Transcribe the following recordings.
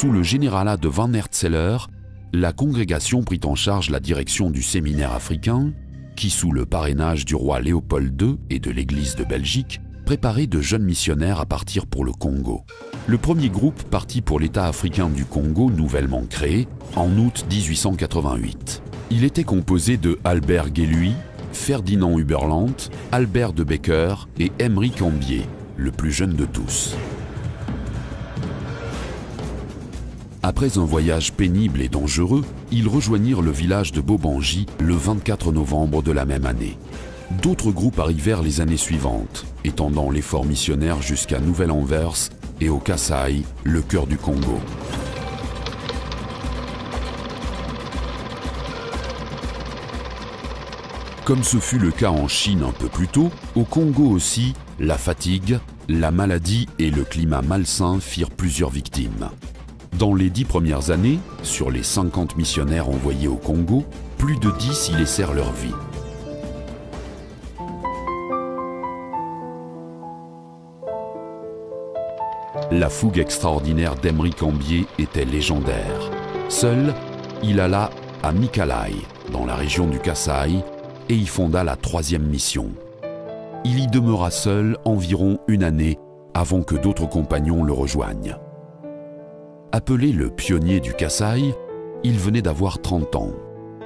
Sous le généralat de Van Hertzler, la congrégation prit en charge la direction du séminaire africain, qui, sous le parrainage du roi Léopold II et de l'Église de Belgique, préparait de jeunes missionnaires à partir pour le Congo. Le premier groupe partit pour l'État africain du Congo nouvellement créé en août 1888. Il était composé de Albert Guélui, Ferdinand Huberland, Albert de Becker et Emery Cambier, le plus jeune de tous. Après un voyage pénible et dangereux, ils rejoignirent le village de Bobangi le 24 novembre de la même année. D'autres groupes arrivèrent les années suivantes, étendant l'effort missionnaire jusqu'à Nouvelle-Anvers et au Kasaï, le cœur du Congo. Comme ce fut le cas en Chine un peu plus tôt, au Congo aussi, la fatigue, la maladie et le climat malsain firent plusieurs victimes. Dans les 10 premières années, sur les 50 missionnaires envoyés au Congo, plus de 10 y laissèrent leur vie. La fougue extraordinaire d'Emery Cambier était légendaire. Seul, il alla à Mikalai, dans la région du Kasaï, et y fonda la 3e mission. Il y demeura seul environ une année avant que d'autres compagnons le rejoignent. Appelé le pionnier du Kasaï, il venait d'avoir 30 ans.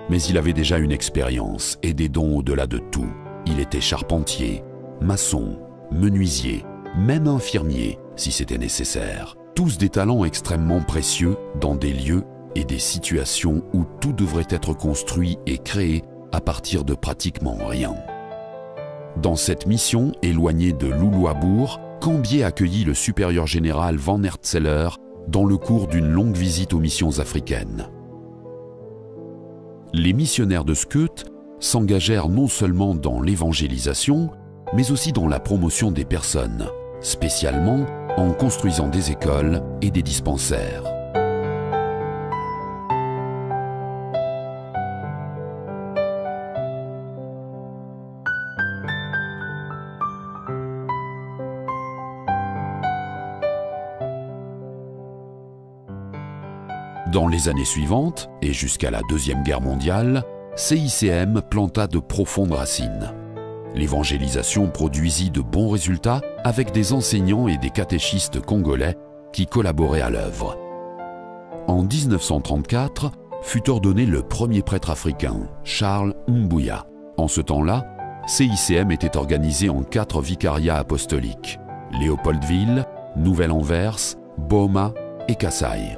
Mais il avait déjà une expérience et des dons au-delà de tout. Il était charpentier, maçon, menuisier, même infirmier si c'était nécessaire. Tous des talents extrêmement précieux dans des lieux et des situations où tout devrait être construit et créé à partir de pratiquement rien. Dans cette mission, éloignée de Loulouabourg, Cambier accueillit le supérieur général Van Hertzler dans le cours d'une longue visite aux missions africaines. Les missionnaires de Skeut s'engagèrent non seulement dans l'évangélisation, mais aussi dans la promotion des personnes, spécialement en construisant des écoles et des dispensaires. Dans les années suivantes, et jusqu'à la Deuxième Guerre mondiale, CICM planta de profondes racines. L'évangélisation produisit de bons résultats avec des enseignants et des catéchistes congolais qui collaboraient à l'œuvre. En 1934, fut ordonné le premier prêtre africain, Charles Mbuya. En ce temps-là, CICM était organisé en 4 vicariats apostoliques, Léopoldville, Nouvelle-Anvers, Boma et Kasaï.